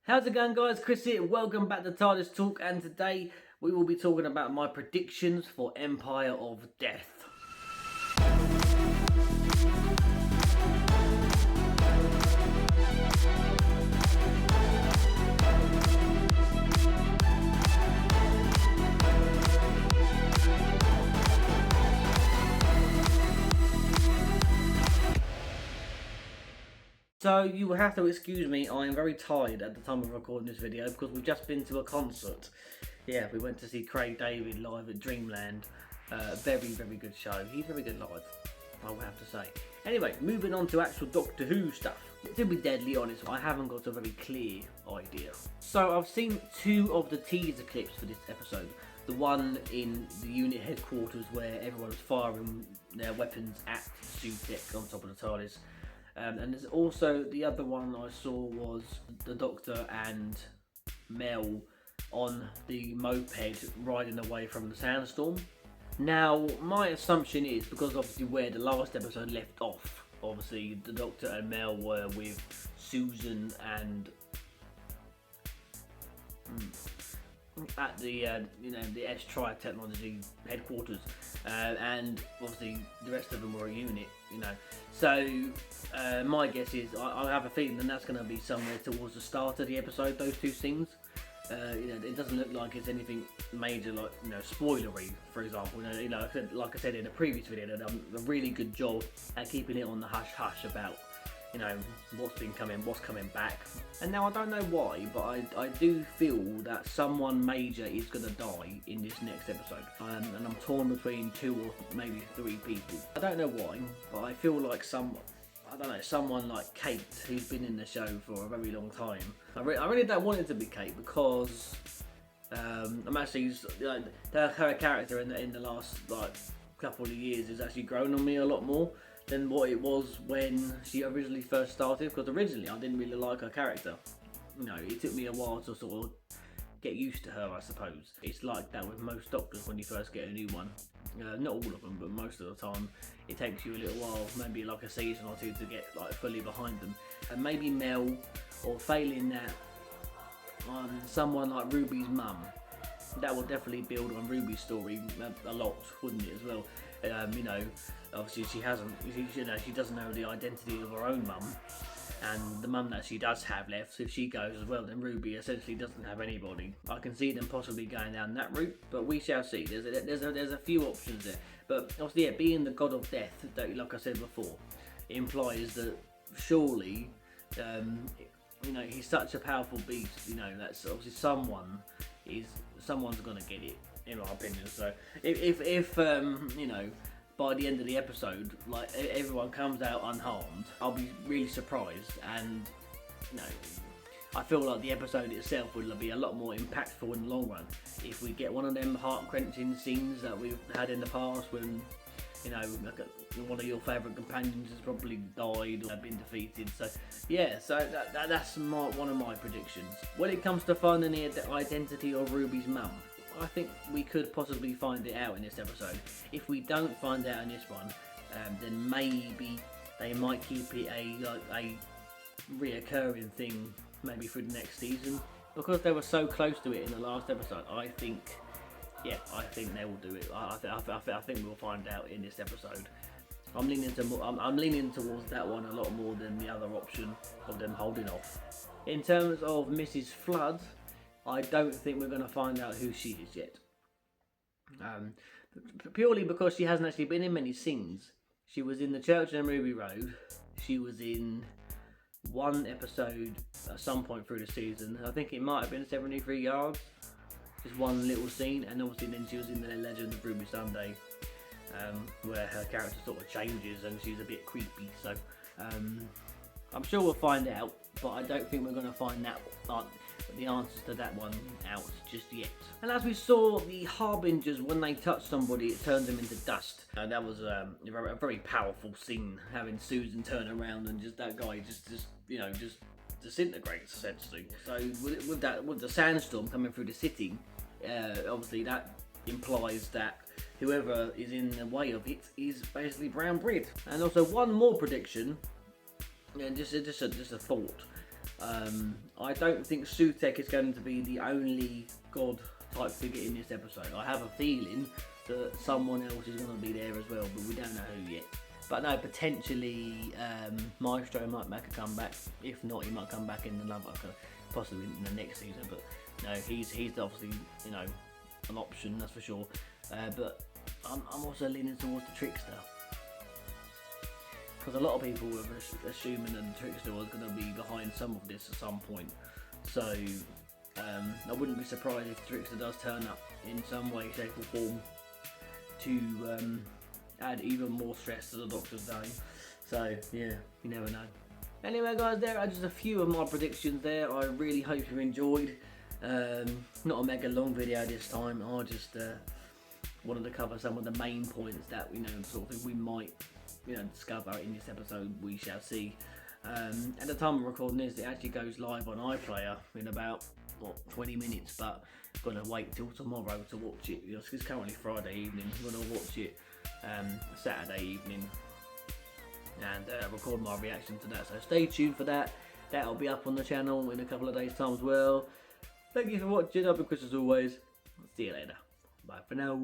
How's it going, guys? Chris here. Welcome back to TARDIS Talk, and today we will be talking about my predictions for Empire of Death. So you will have to excuse me, I am very tired at the time of recording this video because we've just been to a concert. Yeah, we went to see Craig David live at Dreamland. Very good show. He's very good live, I will have to say. Anyway, moving on to actual Doctor Who stuff. To be deadly honest, I haven't got a very clear idea. So I've seen two of the teaser clips for this episode. The one in the unit headquarters where everyone was firing their weapons at Sutekh on top of the TARDIS. And there's also the other one I saw was the Doctor and Mel on the moped riding away from the sandstorm. Now, my assumption is, because obviously where the last episode left off, obviously the Doctor and Mel were with Susan and at the the S-Tri Technology headquarters, and obviously the rest of them were a unit, So my guess is I have a feeling that that's going to be somewhere towards the start of the episode. Those two scenes, it doesn't look like it's anything major, like spoilery, for example. Like I said in a previous video, they've done a really good job at keeping it on the hush hush about what's coming back. And now I don't know why, but I do feel that someone major is going to die in this next episode. And I'm torn between two or maybe three people. I don't know why, but I feel like someone like Kate, who's been in the show for a very long time. I really don't want it to be Kate because I'm actually, her character in the last couple of years has actually grown on me a lot more than what it was when she originally first started, because originally I didn't really like her character. It took me a while to sort of get used to her, I suppose. It's like that with most Doctors when you first get a new one. Not all of them, but most of the time it takes you a little while, maybe like a season or two, to get fully behind them. And maybe Mel, or failing that, someone like Ruby's mum. That will definitely build on Ruby's story a lot, wouldn't it, as well? Obviously she doesn't know the identity of her own mum, and the mum that she does have left, if she goes as well, then Ruby essentially doesn't have anybody. I can see them possibly going down that route, but we shall see. There's a few options there, but obviously, being the god of death, that, like I said before, implies that surely, he's such a powerful beast. That's obviously someone's gonna get it, in my opinion. So if by the end of the episode, everyone comes out unharmed, I'll be really surprised. And I feel like the episode itself will be a lot more impactful in the long run if we get one of them heart-clenching scenes that we've had in the past when one of your favourite companions has probably died or been defeated. So yeah, that's one of my predictions. When it comes to finding the identity of Ruby's mum, I think we could possibly find it out in this episode. If we don't find out in this one, then maybe they might keep it a reoccurring thing, maybe through the next season, because they were so close to it in the last episode. I think they will do it. I think we'll find out in this episode. I'm leaning towards that one a lot more than the other option of them holding off. In terms of Mrs. Flood, I don't think we're going to find out who she is yet. Purely because she hasn't actually been in many scenes. She was in The Church on Ruby Road. She was in one episode at some point through the season. I think it might have been 73 Yards. Just one little scene. And obviously then she was in The Legend of Ruby Sunday, where her character sort of changes and she's a bit creepy. So I'm sure we'll find out, but I don't think we're going to find the answers to that one out just yet. And as we saw, the Harbingers, when they touch somebody, it turns them into dust. That was a very powerful scene, having Susan turn around and just that guy just disintegrates essentially. So with the sandstorm coming through the city, obviously that implies that whoever is in the way of it is basically brown bread. And also one more prediction, just a thought. I don't think Sutekh is going to be the only god type figure in this episode. I have a feeling that someone else is going to be there as well, but we don't know who yet. But no, potentially Maestro might make a comeback. If not, he might come back in another, possibly in the next season. But no, he's obviously, you know, an option, that's for sure. But I'm also leaning towards the Trickster, because a lot of people were assuming that the Trickster was going to be behind some of this at some point. So I wouldn't be surprised if the Trickster does turn up in some way, shape or form to add even more stress to the Doctor's Day. So yeah, you never know. Anyway guys, there are just a few of my predictions there. I really hope you enjoyed. Not a mega long video this time. I just wanted to cover some of the main points that sort of thing we might discover in this episode. We shall see. At the time of recording this, it actually goes live on iPlayer in about 20 minutes, but I'm gonna wait till tomorrow to watch it. It's currently Friday evening. I'm gonna watch it Saturday evening and record my reaction to that. So stay tuned for that. That'll be up on the channel in a couple of days' time as well. Thank you for watching. I've been Chris as always. See you later. Bye for now.